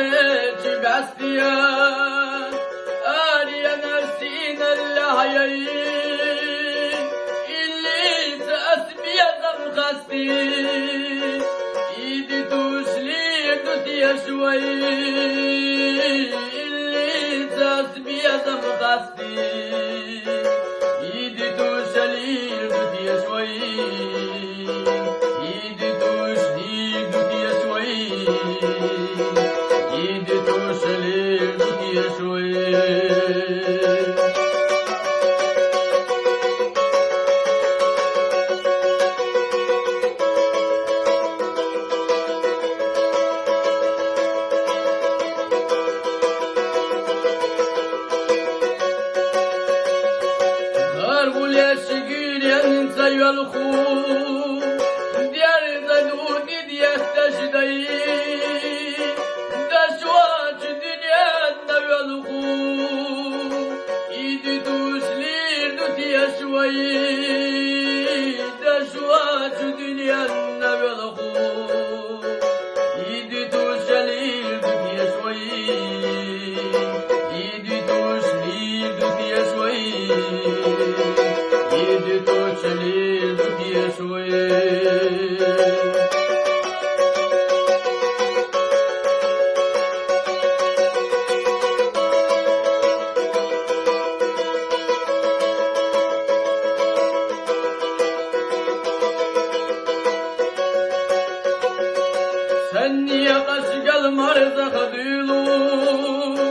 آخر بستیان آریا نرسین اللحیی ایلی تأسبیتم خستی ایدی توشلی دوتی شوی ایلی تأسبیتم خستی ایدی توشلی دوتی شوی ایدی توشلی دوتی شوی ایدی توشلی دوتی شوی الخو ديار زنودي ديستشدي دشواج دنيا النبي الخو ايدي توشلير دوتي شوي دشواج دنيا النبي الخو ايدي توشلير دوتي شوي ايدي توشلير دوتي شوي ايدي توشلير دوتي شوي سني قشق المرزخ ديلو